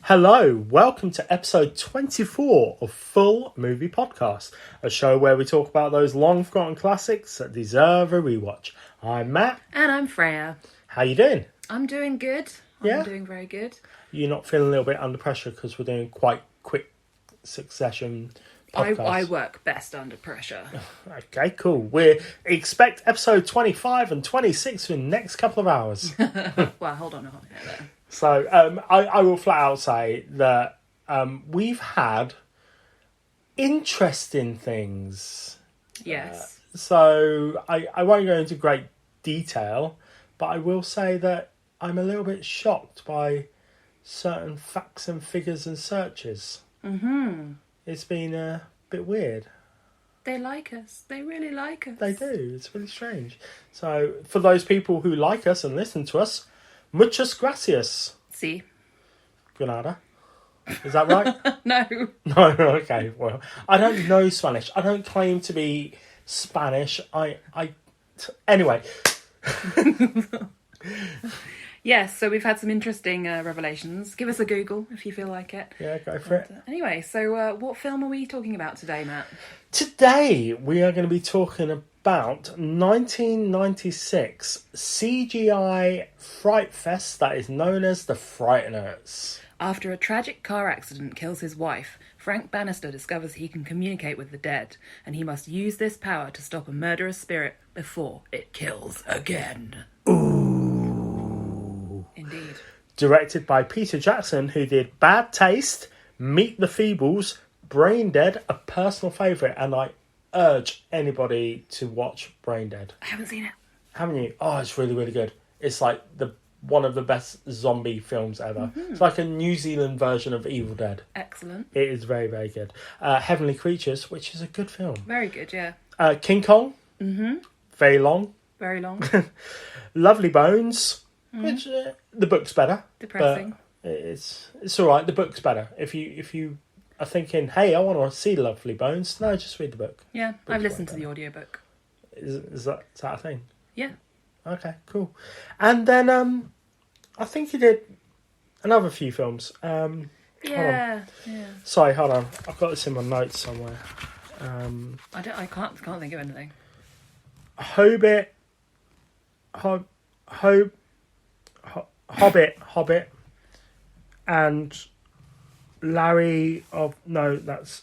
Hello, welcome to episode 24 of Full Movie Podcast, a show where we talk about those long forgotten classics that deserve a rewatch. I'm Matt. And I'm Freya. How you doing? I'm doing good. I'm doing very good. You're not feeling a little bit under pressure because we're doing quite quick succession podcasts? I work best under pressure. Okay, cool. We expect episode 25 and 26 in the next couple of hours. Well, hold on a minute there. So I will flat out say that we've had interesting things. Yes. So I won't go into great detail, but I will say that I'm a little bit shocked by certain facts and figures and searches. Mm-hmm. It's been a bit weird. They like us. They really like us. They do. It's really strange. So for those people who like us and listen to us, muchas gracias. See? Granada. Is that right? No. No, okay. Well, I don't know Spanish. I don't claim to be Spanish. Anyway. Yes, so we've had some interesting revelations. Give us a Google if you feel like it. Yeah, go for it. Anyway, so what film are we talking about today, Matt? Today, we are going to be talking about 1996 CGI Fright Fest that is known as the Frighteners. After a tragic car accident kills his wife, Frank Bannister discovers he can communicate with the dead, and he must use this power to stop a murderous spirit before it kills again. Ooh. Indeed. Directed by Peter Jackson, who did Bad Taste, Meet the Feebles, Brain Dead, a personal favourite, and I urge anybody to watch Brain Dead. I haven't seen it. Haven't you? Oh, it's really, really good. It's like one of the best zombie films ever. Mm-hmm. It's like a New Zealand version of Evil Dead. Excellent. It is very, very good. Heavenly Creatures, which is a good film. Very good, yeah. King Kong. Mm-hmm. Very long. Very long. Lovely Bones, which the book's better. Depressing. But it's all right. The book's better. If you are thinking, hey, I want to see Lovely Bones, no, just read the book. Yeah, I've listened to the audiobook. Is that a thing? Yeah. Okay, cool. And then I think he did another few films. Yeah. Sorry, hold on. I've got this in my notes somewhere. I can't think of anything. Hobbit, and Larry of that's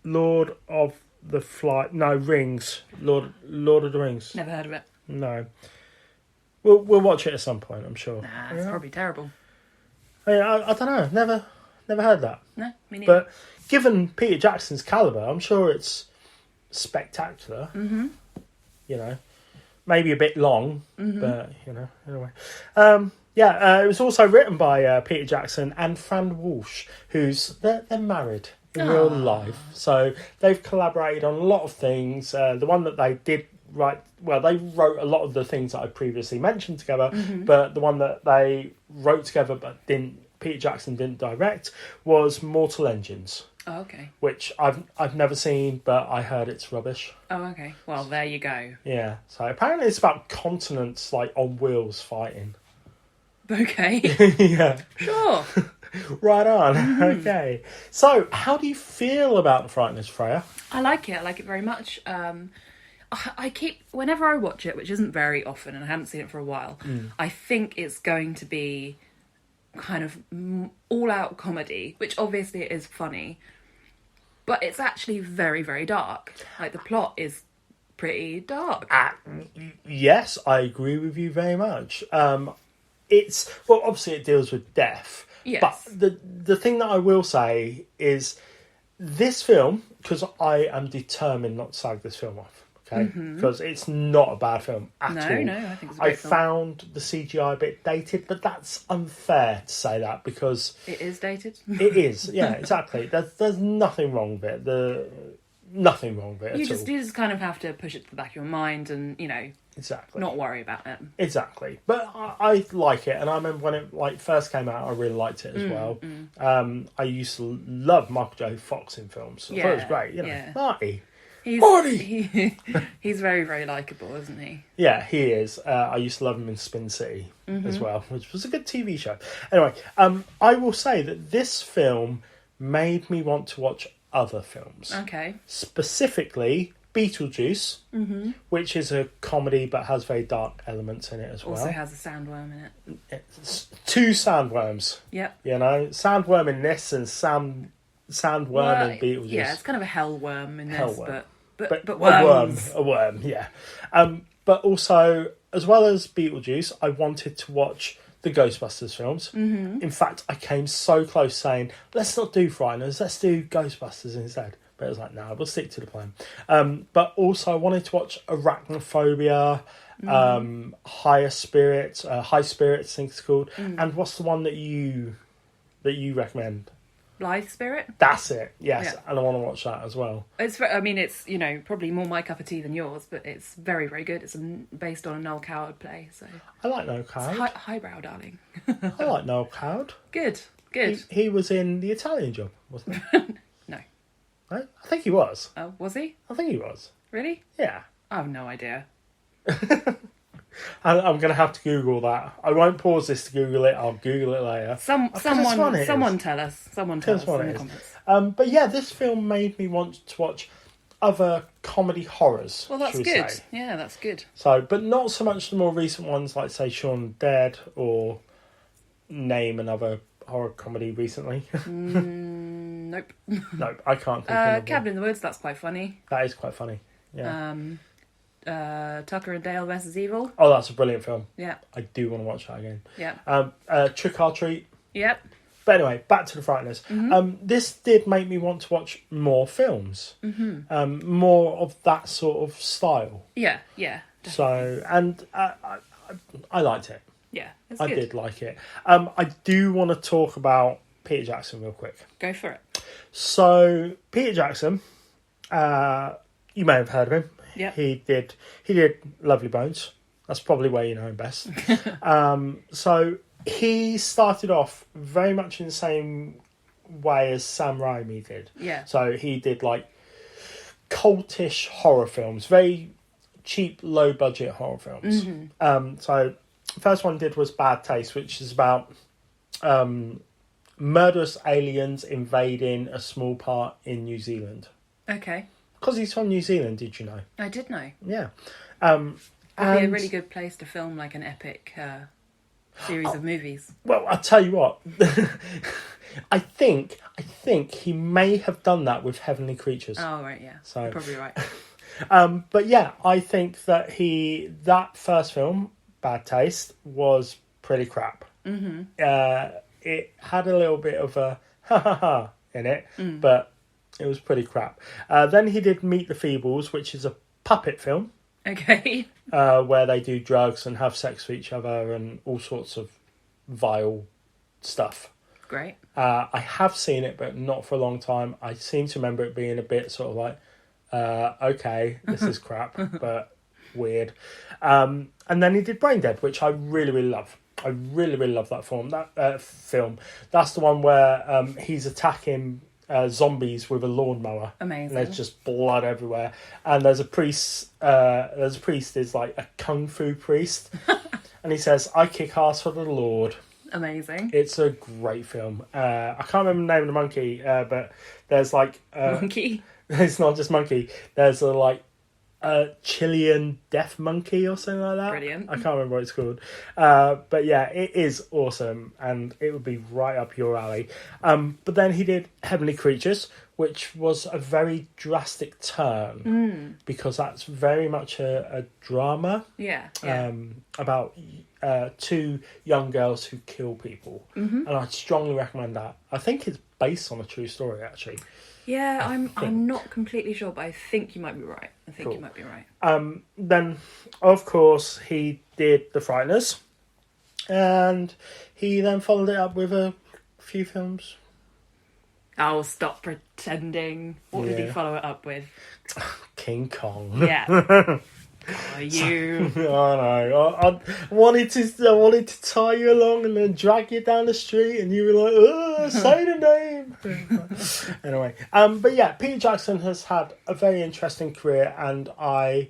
Lord of the Fly. No, Rings. Lord of the Rings. Never heard of it. No. We'll watch it at some point, I'm sure. Nah, it's probably terrible. I don't know. Never heard that. No, me neither. But given Peter Jackson's caliber, I'm sure it's spectacular. Mm-hmm. You know, maybe a bit long, but anyway. It was also written by Peter Jackson and Fran Walsh, they're married in real life, so they've collaborated on a lot of things. The one that they did write, well, they wrote a lot of the things that I previously mentioned together, but the one that they wrote together but Peter Jackson didn't direct was Mortal Engines. Oh, okay. Which I've never seen, but I heard it's rubbish. Oh, okay. Well, there you go. Yeah. So apparently it's about continents like on wheels fighting. Okay. Yeah. Sure. Right on. Okay. So how do you feel about The Frighteners, Freya? I like it. I like it very much. Whenever I watch it, which isn't very often, and I haven't seen it for a while, I think it's going to be kind of all-out comedy, which obviously it is funny, but it's actually very, very dark. Like, the plot is pretty dark. Yes, I agree with you very much. Obviously it deals with death. Yes. But the thing that I will say is this film, because I am determined not to slag this film off. Okay, because it's not a bad film at all. No, I think it's a great film. Found the CGI a bit dated, but that's unfair to say that because it is dated. It is, yeah, exactly. There's nothing wrong with it. Nothing wrong with it. You just kind of have to push it to the back of your mind, and exactly not worry about it. Exactly, but I like it, and I remember when it first came out, I really liked it as well. I used to love Michael J. Fox in films. So I thought it was great. Marty. Marty! He's very, very likeable, isn't he? Yeah, he is. I used to love him in Spin City as well, which was a good TV show. Anyway, I will say that this film made me want to watch other films. Okay. Specifically, Beetlejuice, which is a comedy but has very dark elements in it as well. Also has a sandworm in it. It's 2 sandworms. Yep. You know, sandworm in this and sandworm in Beetlejuice. Yeah, it's kind of a hell worm in this, but worms. worms. A worm, yeah. But also, as well as Beetlejuice, I wanted to watch the Ghostbusters films. In fact, I came so close saying, let's not do Frighteners, let's do Ghostbusters instead. But it was like, no, we'll stick to the plan. But also, I wanted to watch Arachnophobia, High Spirits, I think it's called. And what's the one that you recommend? Blithe Spirit? That's it, yes. Yeah. And I want to watch that as well. It's probably more my cup of tea than yours, but it's very, very good. It's based on a Noel Coward play, so... I like Noel Coward. Highbrow, darling. I like Noel Coward. Good. He was in The Italian Job, wasn't he? No. Right? I think he was. Oh, was he? I think he was. Really? Yeah. I have no idea. I'm going to have to Google that. I won't pause this to Google it. I'll Google it later. Someone tell us. Someone tell us in the comments. But yeah, this film made me want to watch other comedy horrors. Well, that's good. Say. Yeah, that's good. So, but not so much the more recent ones like, say, Shaun Dead or name another horror comedy recently. Nope. Nope, I can't think of Cabin in the Woods, that's quite funny. That is quite funny. Yeah. Tucker and Dale vs. Evil. Oh, that's a brilliant film. Yeah. I do want to watch that again. Yeah. Trick or Treat. Yep. But anyway, back to the Frighteners. This did make me want to watch more films. More of that sort of style. Yeah, yeah. Definitely. So, and I liked it. Yeah, it's I good. did like it. I do want to talk about Peter Jackson real quick. Go for it. So, Peter Jackson, you may have heard of him. Yeah. He did Lovely Bones. That's probably where you know him best. So he started off very much in the same way as Sam Raimi did. Yeah. So he did like cultish horror films, very cheap, low budget horror films. So the first one he did was Bad Taste, which is about murderous aliens invading a small part in New Zealand. Okay. Because he's from New Zealand, did you know? I did know. Yeah. Would be a really good place to film like an epic series of movies. Well, I'll tell you what. I think he may have done that with Heavenly Creatures. Oh, right, yeah. So, you're probably right. But yeah, I think that that first film, Bad Taste, was pretty crap. It had a little bit of a ha in it, but it was pretty crap. Then he did Meet the Feebles, which is a puppet film. Okay. Where they do drugs and have sex with each other and all sorts of vile stuff. Great. I have seen it, but not for a long time. I seem to remember it being a bit sort of like, okay, this is crap, but weird. And then he did Brain Dead, which I really, really love. I really, really love that film. That's the one where he's attacking zombies with a lawnmower. Amazing. And there's just blood everywhere. And there's a priest. Is like a kung fu priest, and he says, "I kick ass for the Lord." Amazing. It's a great film. I can't remember the name of the monkey, but there's like monkey. It's not just monkey. There's a Chilean death monkey or something like that. Brilliant. I can't remember what it's called. But yeah, it is awesome and it would be right up your alley. But then he did Heavenly Creatures, which was a very drastic turn because that's very much a drama. Yeah. About 2 young girls who kill people. And I strongly recommend that. I think it's based on a true story, actually. Yeah, I'm not completely sure, but I think you might be right. You might be right. Then, of course, he did The Frighteners. And he then followed it up with a few films. Oh, stop pretending. What did he follow it up with? King Kong. Yeah. Are you? I know. I wanted to tie you along and then drag you down the street, and you were like, "Oh, say the name." Anyway, but yeah, Peter Jackson has had a very interesting career, and I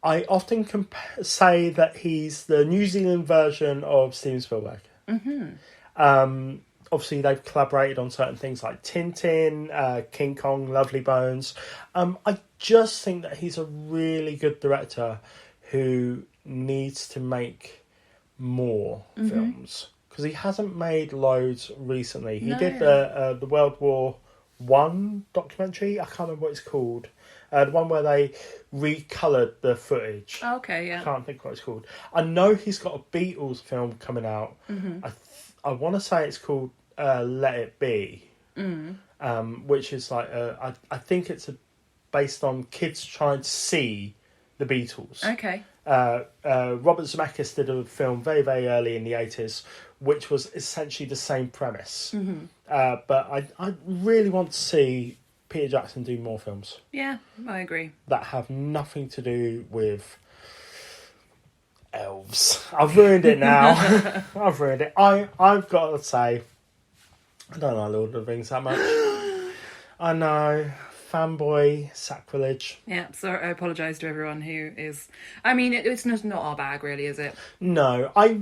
often say that he's the New Zealand version of Steven Spielberg. Obviously, they've collaborated on certain things like Tintin, King Kong, Lovely Bones. I just think that he's a really good director who needs to make more films, because he hasn't made loads recently. He did the World War One documentary. I can't remember what it's called. The one where they recoloured the footage. Oh, okay, yeah. I can't think what it's called. I know he's got a Beatles film coming out. I want to say it's called Let It Be, which is like I think it's based on kids trying to see the Beatles. Okay. Robert Zemeckis did a film very, very early in the 80s, which was essentially the same premise. But I really want to see Peter Jackson do more films. Yeah, I agree. That have nothing to do with elves. I've ruined it now. I've ruined it. I've got to say, I don't like Lord of the Rings that much. I know. Fanboy sacrilege. Yeah, so I apologise to everyone who is... I mean, it's not our bag, really, is it? No, I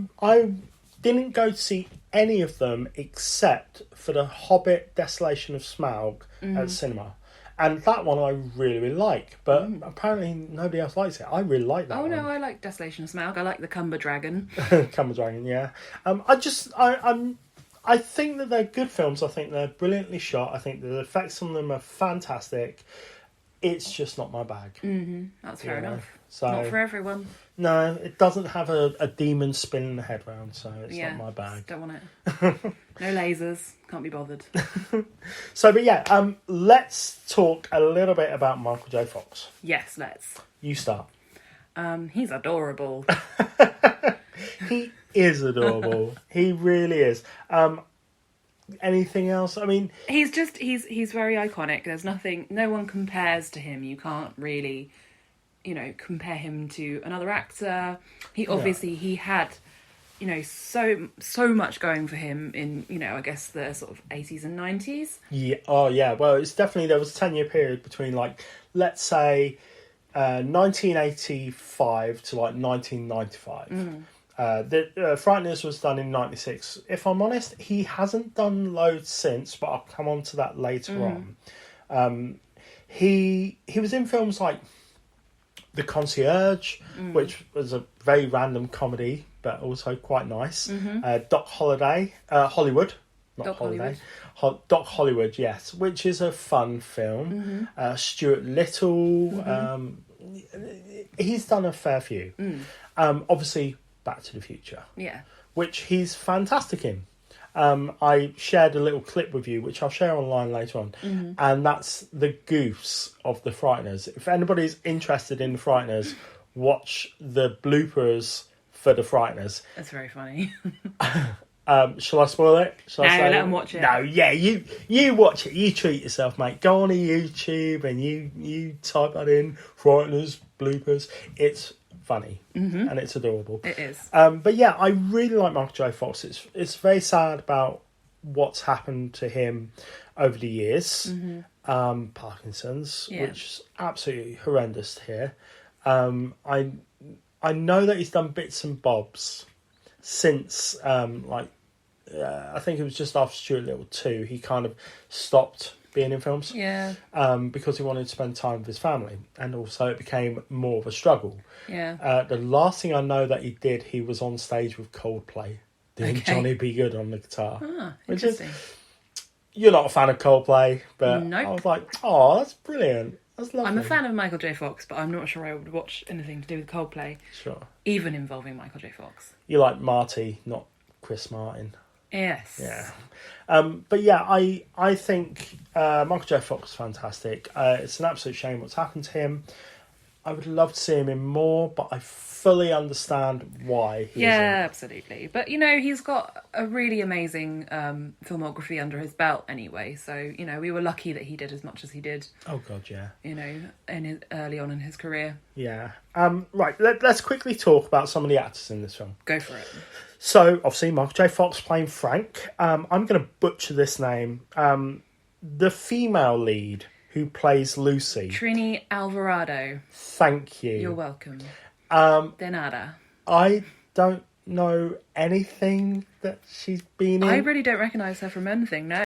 didn't go to see any of them except for The Hobbit Desolation of Smaug at cinema. And that one I really, really like. But apparently nobody else likes it. I really like that one. Oh, no, I like Desolation of Smaug. I like the Cumber Dragon. Cumber Dragon, yeah. I think that they're good films. I think they're brilliantly shot. I think the effects on them are fantastic. It's just not my bag. That's fair enough. So, not for everyone. No, it doesn't have a demon spinning the head round, so it's not my bag. Don't want it. No lasers. Can't be bothered. So, but yeah, let's talk a little bit about Michael J. Fox. Yes, let's. You start. He's adorable. He is adorable. He really is. Anything else? I mean, he's very iconic. There's nothing, no one compares to him. You can't really, compare him to another actor. He obviously he had, so much going for him in, I guess the sort of 80s and 90s. Yeah. Oh yeah. Well, it's definitely, there was a 10-year period between, like, let's say 1985 to like 1995. The Frighteners was done in 96. If I'm honest, he hasn't done loads since, but I'll come on to that later on. He was in films like The Concierge, which was a very random comedy, but also quite nice. Doc Holliday, Hollywood, not Doc Holiday. Doc Hollywood, yes, which is a fun film. Stuart Little, he's done a fair few. Obviously, Back to the Future. Yeah. Which he's fantastic in. I shared a little clip with you, which I'll share online later on. And that's the goose of the Frighteners. If anybody's interested in the Frighteners, watch the bloopers for the Frighteners. That's very funny. Shall I spoil it? No, let them watch it. No, yeah, you watch it. You treat yourself, mate. Go on to YouTube and you type that in, Frighteners, bloopers. It's funny and it's adorable. It is. But yeah, I really like Michael J. Fox. It's very sad about what's happened to him over the years. Parkinson's, which is absolutely horrendous to hear. I know that he's done bits and bobs since I think it was just after Stuart Little 2, he kind of stopped being in films. Yeah. Because he wanted to spend time with his family, and also it became more of a struggle. Yeah. The last thing I know that he did, he was on stage with Coldplay doing Johnny B. Good on the guitar. Interesting. You're not a fan of Coldplay, but nope. I was like, oh, that's brilliant. That's lovely. I'm a fan of Michael J. Fox, but I'm not sure I would watch anything to do with Coldplay. Sure. Even involving Michael J. Fox. You like Marty, not Chris Martin. Yes. Yeah. But yeah, I think Michael J. Fox is fantastic. It's an absolute shame what's happened to him. I would love to see him in more, but I fully understand why. Absolutely. But, he's got a really amazing filmography under his belt anyway. So, we were lucky that he did as much as he did. Oh, God, yeah. Early on in his career. Yeah. Right, let's quickly talk about some of the actors in this film. Go for it. So, obviously, Michael J. Fox playing Frank. I'm going to butcher this name. The female lead who plays Lucy. Trini Alvarado. Thank you. You're welcome. De nada. I don't know anything that she's been in. I really don't recognise her from anything, no.